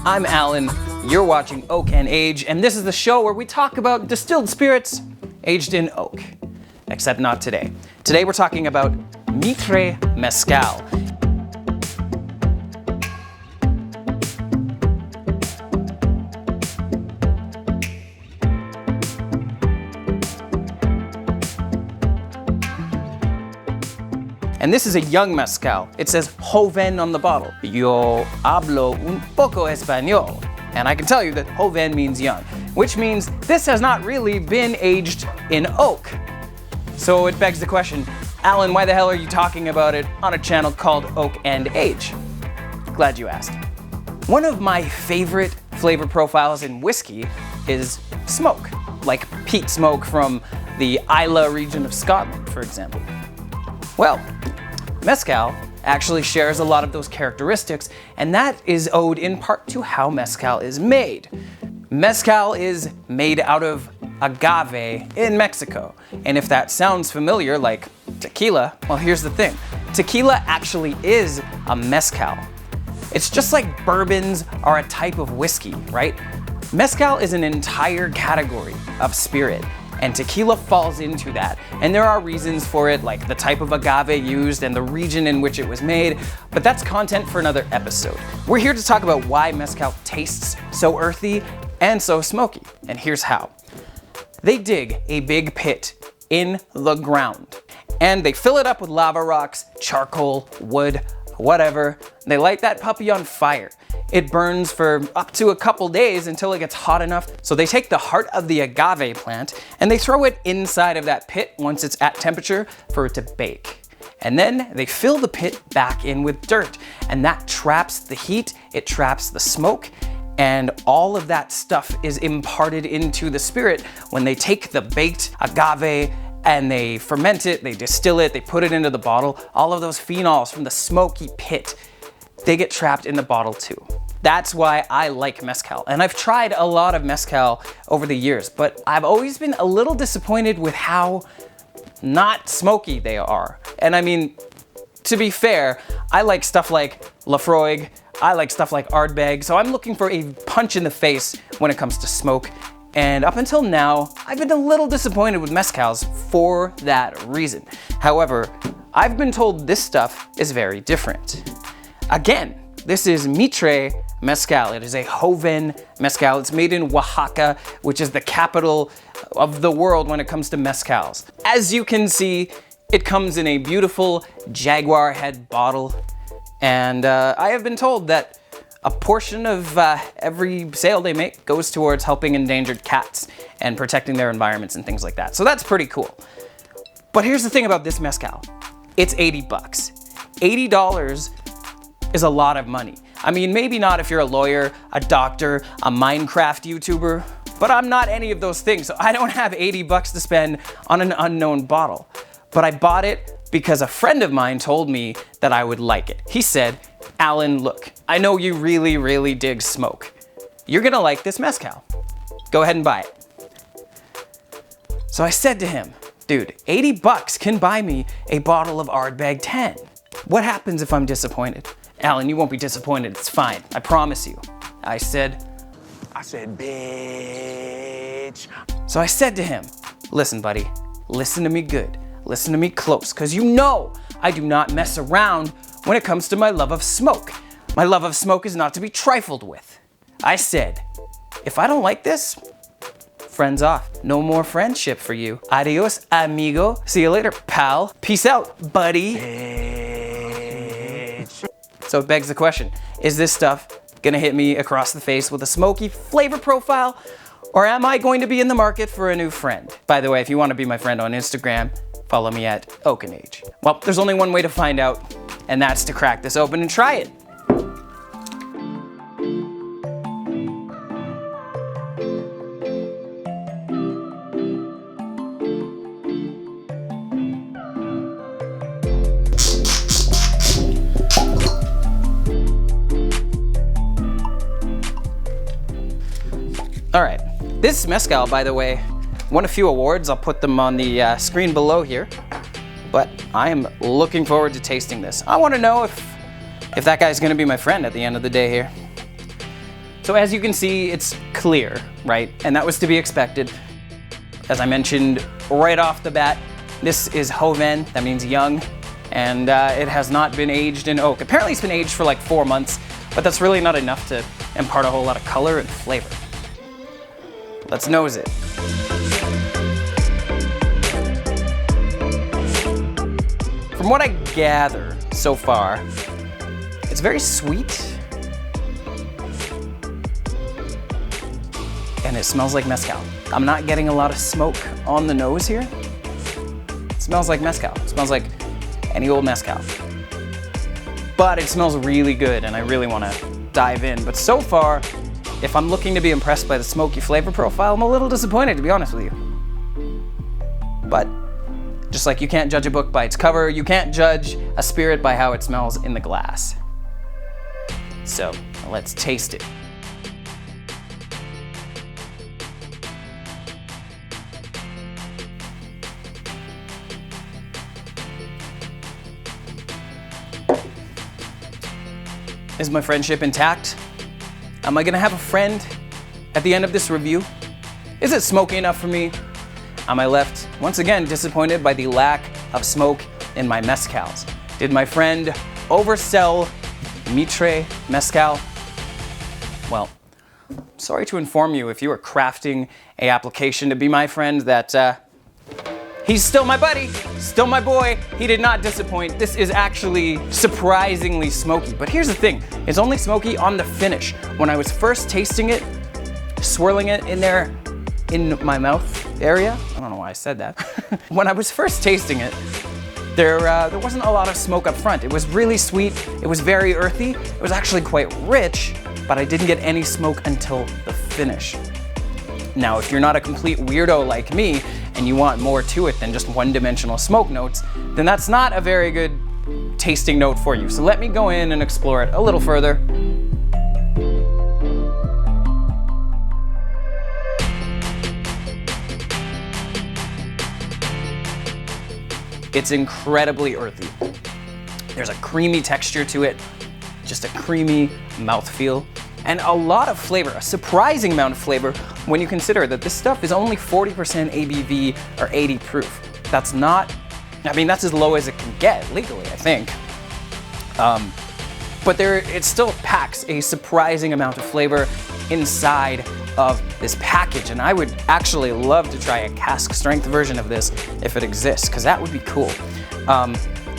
I'm Alan, you're watching Oak and Age, and this is the show where we talk about distilled spirits aged in oak. Except not today. Today we're talking about Mitre Mezcal. And this is a young mezcal. It says joven on the bottle. Yo hablo un poco español. And I can tell you that joven means young, which means this has not really been aged in oak. So it begs the question, Alan, why the hell are you talking about it on a channel called Oak and Age? Glad you asked. One of my favorite flavor profiles in whiskey is smoke, like peat smoke from the Islay region of Scotland, for example. Well, mezcal actually shares a lot of those characteristics, and that is owed in part to how mezcal is made. Mezcal is made out of agave in Mexico, and if that sounds familiar like tequila, well, here's the thing. Tequila actually is a mezcal. It's just like bourbons are a type of whiskey, right? Mezcal is an entire category of spirit, and tequila falls into that. And there are reasons for it, like the type of agave used and the region in which it was made, but that's content for another episode. We're here to talk about why mezcal tastes so earthy and so smoky, and here's how. They dig a big pit in the ground, and they fill it up with lava rocks, charcoal, wood, whatever. They light that puppy on fire. It burns for up to a couple days until it gets hot enough. So they take the heart of the agave plant and they throw it inside of that pit once it's at temperature for it to bake. And then they fill the pit back in with dirt, and that traps the heat, it traps the smoke, and all of that stuff is imparted into the spirit when they take the baked agave and they ferment it, they distill it, they put it into the bottle. All of those phenols from the smoky pit, they get trapped in the bottle too. That's why I like mezcal. And I've tried a lot of mezcal over the years, but I've always been a little disappointed with how not smoky they are. And I mean, to be fair, I like stuff like Lafroig, I like stuff like Ardbeg, so I'm looking for a punch in the face when it comes to smoke. And up until now, I've been a little disappointed with mezcals for that reason. However, I've been told this stuff is very different. Again, this is Mitre Mezcal. It is a joven mezcal. It's made in Oaxaca, which is the capital of the world when it comes to mezcals. As you can see, it comes in a beautiful jaguar head bottle. And I have been told that a portion of every sale they make goes towards helping endangered cats and protecting their environments and things like that. So that's pretty cool. But here's the thing about this mezcal. It's 80 bucks. $80 is a lot of money. I mean, maybe not if you're a lawyer, a doctor, a Minecraft YouTuber, but I'm not any of those things, so I don't have 80 bucks to spend on an unknown bottle. But I bought it because a friend of mine told me that I would like it. He said, Alan, look, I know you really, really dig smoke. You're gonna like this mezcal. Go ahead and buy it. So I said to him, dude, 80 bucks can buy me a bottle of Ardbeg 10. What happens if I'm disappointed? Alan, you won't be disappointed, it's fine, I promise you. I said, bitch. So I said to him, listen, buddy, listen to me good. Listen to me close, because you know I do not mess around when it comes to my love of smoke. My love of smoke is not to be trifled with. I said, if I don't like this, friends off. No more friendship for you. Adios, amigo. See you later, pal. Peace out, buddy. Bitch. So it begs the question, is this stuff gonna hit me across the face with a smoky flavor profile, or am I going to be in the market for a new friend? By the way, if you want to be my friend on Instagram, follow me at Oak and Age. Well, there's only one way to find out, and that's to crack this open and try it. All right, this mezcal, by the way, won a few awards. I'll put them on the screen below here, but I am looking forward to tasting this. I want to know if that guy's gonna be my friend at the end of the day here. So as you can see, it's clear, right? And that was to be expected. As I mentioned right off the bat, this is Joven, that means young, and it has not been aged in oak. Apparently it's been aged for like 4 months, but that's really not enough to impart a whole lot of color and flavor. Let's nose it. From what I gather so far, it's very sweet. And it smells like mezcal. I'm not getting a lot of smoke on the nose here. It smells like mezcal. It smells like any old mezcal. But it smells really good and I really want to dive in. But so far, if I'm looking to be impressed by the smoky flavor profile, I'm a little disappointed, to be honest with you. But just like you can't judge a book by its cover, you can't judge a spirit by how it smells in the glass. So let's taste it. Is my friendship intact? Am I gonna have a friend at the end of this review? Is it smoky enough for me? Am I left, once again, disappointed by the lack of smoke in my mezcals? Did my friend oversell Mitre Mezcal? Well, sorry to inform you, if you are crafting a application to be my friend, that he's still my buddy, still my boy. He did not disappoint. This is actually surprisingly smoky. But here's the thing, it's only smoky on the finish. When I was first tasting it, swirling it in there, in my mouth area, I don't know why I said that. When I was first tasting it, there wasn't a lot of smoke up front. It was really sweet, it was very earthy, it was actually quite rich, but I didn't get any smoke until the finish. Now, if you're not a complete weirdo like me, and you want more to it than just one-dimensional smoke notes, then that's not a very good tasting note for you. So let me go in and explore it a little further. It's incredibly earthy. There's a creamy texture to it, just a creamy mouthfeel, and a lot of flavor, a surprising amount of flavor when you consider that this stuff is only 40% ABV or 80 proof. That's not, I mean, that's as low as it can get legally, I think. But it still packs a surprising amount of flavor inside of this package, and I would actually love to try a cask strength version of this if it exists, because that would be cool.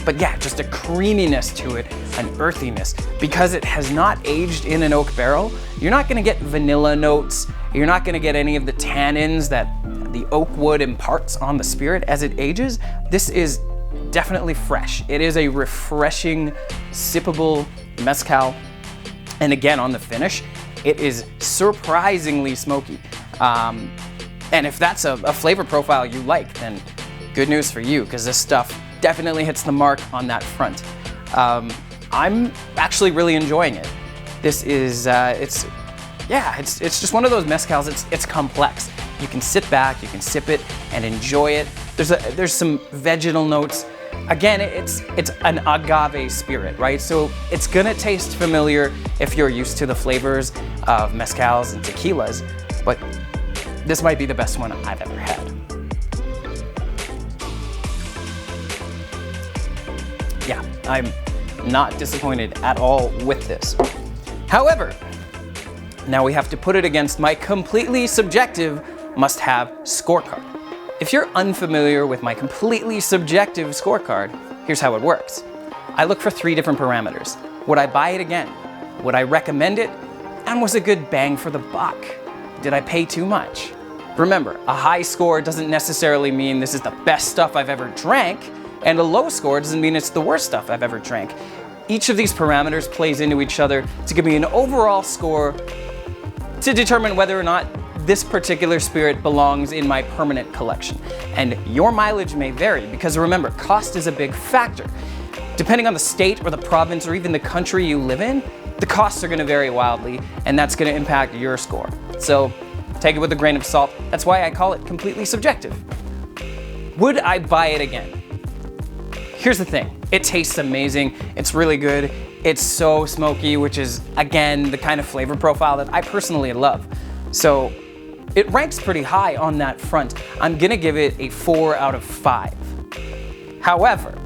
But yeah, just a creaminess to it, an earthiness. Because it has not aged in an oak barrel, you're not gonna get vanilla notes, you're not gonna get any of the tannins that the oak wood imparts on the spirit as it ages. This is definitely fresh. It is a refreshing, sippable mezcal. And again, on the finish, it is surprisingly smoky. And if that's a flavor profile you like, then good news for you, because this stuff definitely hits the mark on that front. I'm actually really enjoying it. This is, it's just one of those mezcals, it's complex. You can sit back, you can sip it and enjoy it. There's some vegetal notes. Again, it's an agave spirit, right? So it's gonna taste familiar if you're used to the flavors of mezcals and tequilas, but this might be the best one I've ever had. Yeah, I'm not disappointed at all with this. However, now we have to put it against my completely subjective must-have scorecard. If you're unfamiliar with my completely subjective scorecard, here's how it works. I look for 3 different parameters. Would I buy it again? Would I recommend it? And was it good bang for the buck? Did I pay too much? Remember, a high score doesn't necessarily mean this is the best stuff I've ever drank, and a low score doesn't mean it's the worst stuff I've ever drank. Each of these parameters plays into each other to give me an overall score to determine whether or not this particular spirit belongs in my permanent collection. And your mileage may vary, because remember, cost is a big factor. Depending on the state or the province or even the country you live in, the costs are gonna vary wildly, and that's gonna impact your score. So take it with a grain of salt. That's why I call it completely subjective. Would I buy it again? here's the thing. It tastes amazing. It's really good. It's so smoky, which is, again, the kind of flavor profile that I personally love. So it ranks pretty high on that front. I'm gonna give it a 4 out of 5. However,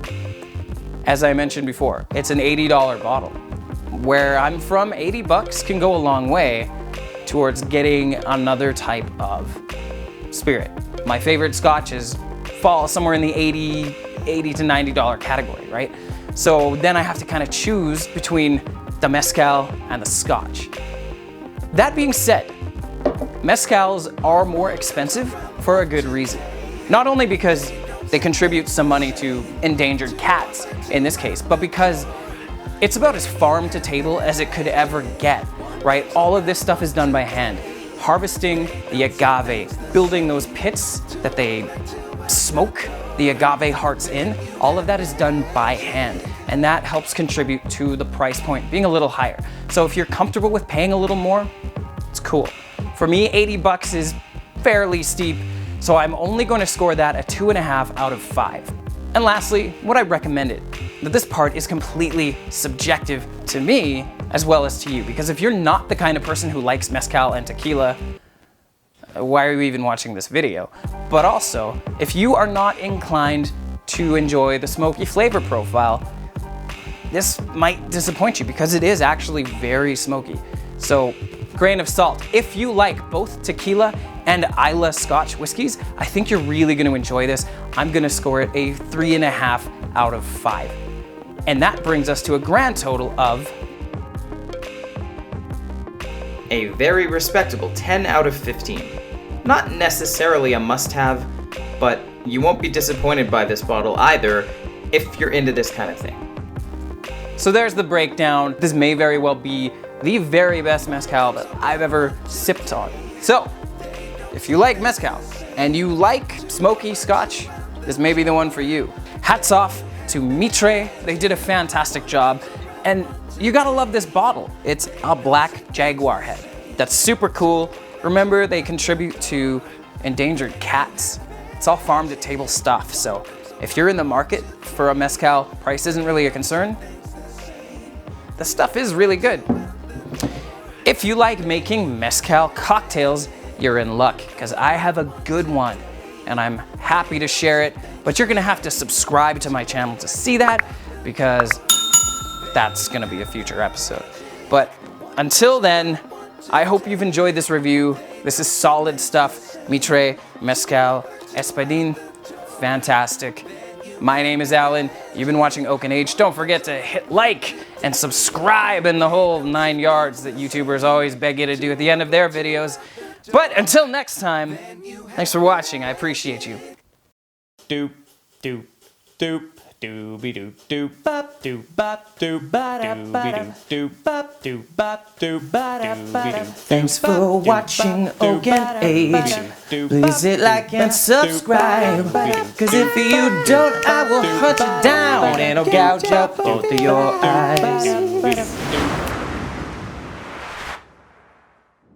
as I mentioned before, it's an $80 bottle. Where I'm from, 80 bucks can go a long way towards getting another type of spirit. My favorite scotches fall somewhere in the $80 to $90 category, right? So then I have to kind of choose between the mezcal and the scotch. That being said, mezcals are more expensive for a good reason. Not only because they contribute some money to endangered cats in this case, but because it's about as farm to table as it could ever get, right? All of this stuff is done by hand. Harvesting the agave, building those pits that they smoke the agave hearts in, all of that is done by hand. And that helps contribute to the price point being a little higher. So if you're comfortable with paying a little more, it's cool. For me, 80 bucks is fairly steep, so I'm only going to score that a 2.5 out of 5. And lastly, would I recommend it? That this part is completely subjective to me as well as to you, because if you're not the kind of person who likes mezcal and tequila, why are you even watching this video? But also, if you are not inclined to enjoy the smoky flavor profile, this might disappoint you because it is actually very smoky. So, grain of salt. If you like both tequila and Islay Scotch whiskeys, I think you're really gonna enjoy this. I'm gonna score it a 3.5 out of 5. And that brings us to a grand total of a very respectable 10 out of 15. Not necessarily a must-have, but you won't be disappointed by this bottle either if you're into this kind of thing. So there's the breakdown. This may very well be the very best mezcal that I've ever sipped on. So, if you like mezcal and you like smoky scotch, this may be the one for you. Hats off to Mitre. They did a fantastic job. And you gotta love this bottle. It's a black jaguar head. That's super cool. Remember, they contribute to endangered cats. It's all farm to table stuff. So if you're in the market for a mezcal, price isn't really a concern. The stuff is really good. If you like making mezcal cocktails, you're in luck, because I have a good one and I'm happy to share it, but you're gonna have to subscribe to my channel to see that, because that's gonna be a future episode. But until then, I hope you've enjoyed this review. This is solid stuff. Mitre Mezcal Espadin, fantastic. My name is Alan. You've been watching Oak and Age. Don't forget to hit like and subscribe and the whole 9 yards that YouTubers always beg you to do at the end of their videos. But until next time, thanks for watching. I appreciate you. Doop, doop, doop, dooby doop, doop, bop, doop, bop, doop, dooby doop, doop, bop, doop, bop, doop, dooby doop. Thanks for watching Oak and Age. Please hit like and subscribe, cause if you don't, I will hunt you down and I'll gouge out both of your eyes.